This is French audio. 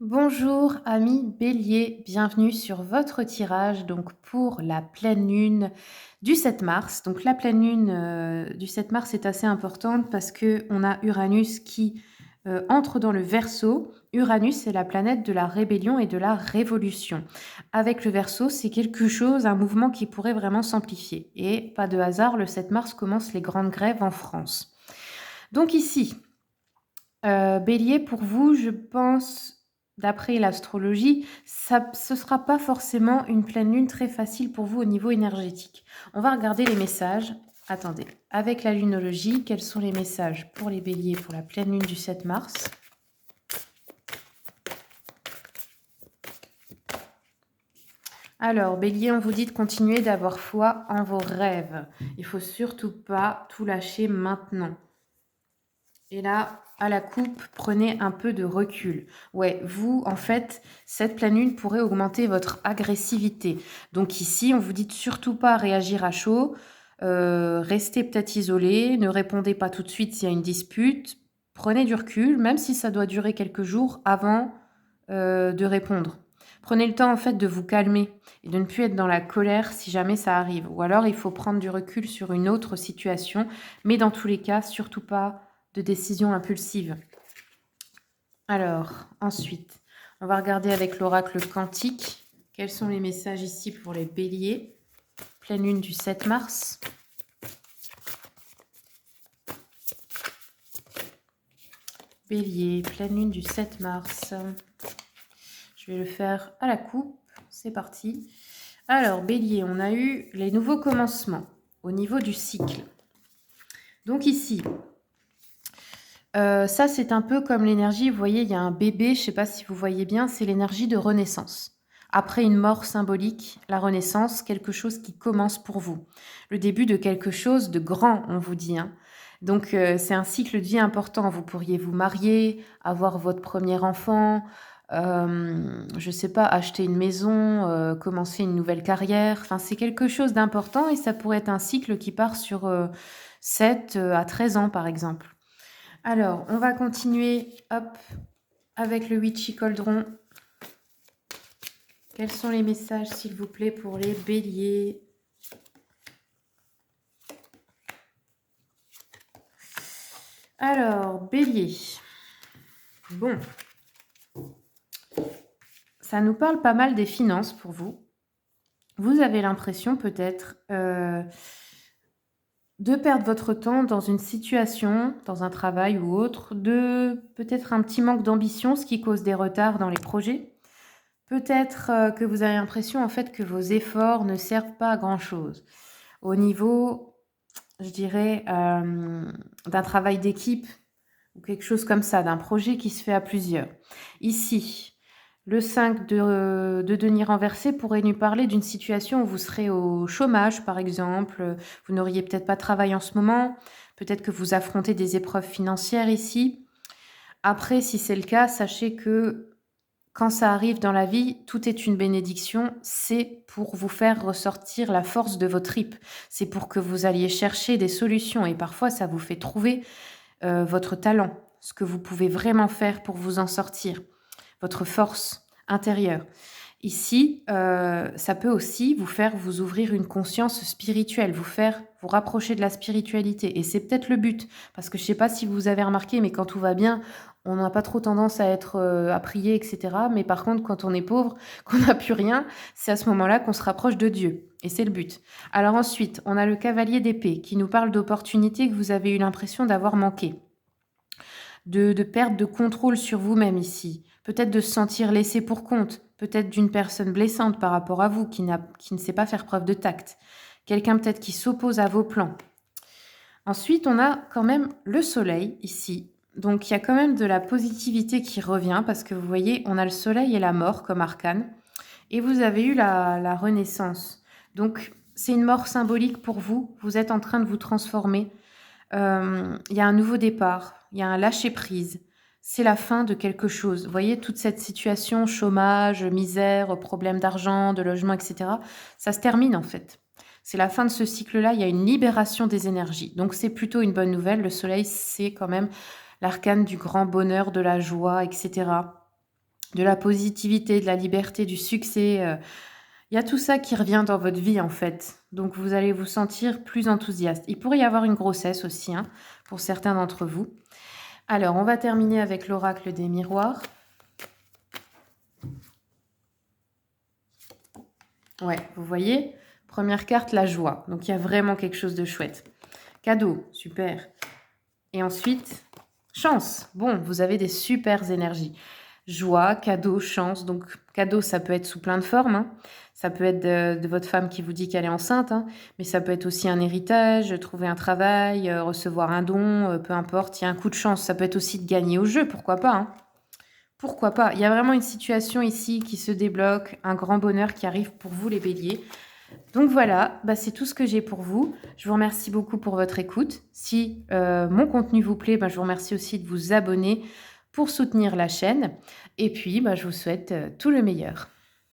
Bonjour amis Bélier, bienvenue sur votre tirage donc pour la pleine lune du 7 mars. Donc la pleine lune du 7 mars est assez importante parce que on a Uranus qui entre dans le Verseau. Uranus, c'est la planète de la rébellion et de la révolution. Avec le Verseau, c'est quelque chose, un mouvement qui pourrait vraiment s'amplifier. Et pas de hasard, le 7 mars commencent les grandes grèves en France. Donc ici, Bélier, pour vous, je pense, d'après l'astrologie, ce sera pas forcément une pleine lune très facile pour vous au niveau énergétique. On va regarder les messages. Attendez, avec la lunologie, quels sont les messages pour les béliers pour la pleine lune du 7 mars? Alors, bélier, on vous dit de continuer d'avoir foi en vos rêves. Il faut surtout pas tout lâcher maintenant. Et là, à la coupe, prenez un peu de recul. Ouais, vous, en fait, cette pleine lune pourrait augmenter votre agressivité. Donc ici, on vous dit de surtout pas réagir à chaud. Restez peut-être isolé, ne répondez pas tout de suite s'il y a une dispute. Prenez du recul, même si ça doit durer quelques jours avant de répondre. Prenez le temps en fait de vous calmer et de ne plus être dans la colère si jamais ça arrive. Ou alors il faut prendre du recul sur une autre situation, mais dans tous les cas, surtout pas de décision impulsive. Alors, ensuite, on va regarder avec l'oracle quantique. Quels sont les messages ici pour les béliers? Pleine lune du 7 mars. Bélier, pleine lune du 7 mars. Je vais le faire à la coupe. C'est parti. Alors, bélier, on a eu les nouveaux commencements au niveau du cycle. Donc ici, ça, c'est un peu comme l'énergie, vous voyez, il y a un bébé, je ne sais pas si vous voyez bien, c'est l'énergie de renaissance. Après une mort symbolique, la renaissance, quelque chose qui commence pour vous. Le début de quelque chose de grand, on vous dit, hein. Donc, c'est un cycle de vie important. Vous pourriez vous marier, avoir votre premier enfant, je ne sais pas, acheter une maison, commencer une nouvelle carrière. Enfin, c'est quelque chose d'important et ça pourrait être un cycle qui part sur 7 à 13 ans, par exemple. Alors, on va continuer, hop, avec le Witchy Cauldron. Quels sont les messages, s'il vous plaît, pour les béliers? Alors, bélier. Bon. Ça nous parle pas mal des finances pour vous. Vous avez l'impression peut-être de perdre votre temps dans une situation, dans un travail ou autre, de peut-être un petit manque d'ambition, ce qui cause des retards dans les projets. Peut-être que vous avez l'impression en fait que vos efforts ne servent pas à grand-chose. Au niveau, je dirais, d'un travail d'équipe ou quelque chose comme ça, d'un projet qui se fait à plusieurs. Ici, le 5 de denier renversé pourrait nous parler d'une situation où vous serez au chômage, par exemple. Vous n'auriez peut-être pas de travail en ce moment. Peut-être que vous affrontez des épreuves financières ici. Après, si c'est le cas, sachez que quand ça arrive dans la vie, tout est une bénédiction. C'est pour vous faire ressortir la force de vos tripes. C'est pour que vous alliez chercher des solutions. Et parfois, ça vous fait trouver votre talent, ce que vous pouvez vraiment faire pour vous en sortir, votre force intérieure. Ici, ça peut aussi vous faire vous ouvrir une conscience spirituelle, vous faire vous rapprocher de la spiritualité. Et c'est peut-être le but, parce que je ne sais pas si vous avez remarqué, mais quand tout va bien, on n'a pas trop tendance à être à prier, etc. Mais par contre, quand on est pauvre, qu'on n'a plus rien, c'est à ce moment-là qu'on se rapproche de Dieu. Et c'est le but. Alors ensuite, on a le cavalier d'épée qui nous parle d'opportunités que vous avez eu l'impression d'avoir manquées, de perte de contrôle sur vous-même ici, peut-être de se sentir laissé pour compte, peut-être d'une personne blessante par rapport à vous qui ne sait pas faire preuve de tact, quelqu'un peut-être qui s'oppose à vos plans. Ensuite, on a quand même le soleil ici. Donc il y a quand même de la positivité qui revient parce que vous voyez, on a le soleil et la mort comme arcane. Et vous avez eu la renaissance. Donc c'est une mort symbolique pour vous. Vous êtes en train de vous transformer. Il y a un nouveau départ, il y a un lâcher-prise. C'est la fin de quelque chose. Vous voyez, toute cette situation, chômage, misère, problème d'argent, de logement, etc., ça se termine en fait. C'est la fin de ce cycle-là, il y a une libération des énergies. Donc c'est plutôt une bonne nouvelle. Le soleil, c'est quand même l'arcane du grand bonheur, de la joie, etc. de la positivité, de la liberté, du succès. Il y a tout ça qui revient dans votre vie en fait. Donc vous allez vous sentir plus enthousiaste. Il pourrait y avoir une grossesse aussi, hein, pour certains d'entre vous. Alors, on va terminer avec l'oracle des miroirs. Ouais, vous voyez, première carte, la joie. Donc il y a vraiment quelque chose de chouette. Cadeau, super. Et ensuite, chance. Bon, vous avez des super énergies. Joie, cadeau, chance. Donc, cadeau, ça peut être sous plein de formes, hein. Ça peut être de votre femme qui vous dit qu'elle est enceinte, hein, mais ça peut être aussi un héritage, trouver un travail, recevoir un don, peu importe. Il y a un coup de chance. Ça peut être aussi de gagner au jeu, pourquoi pas, hein. Pourquoi pas. Il y a vraiment une situation ici qui se débloque, un grand bonheur qui arrive pour vous les béliers. Donc voilà, bah c'est tout ce que j'ai pour vous. Je vous remercie beaucoup pour votre écoute. Si mon contenu vous plaît, bah je vous remercie aussi de vous abonner pour soutenir la chaîne. Et puis, bah, je vous souhaite tout le meilleur.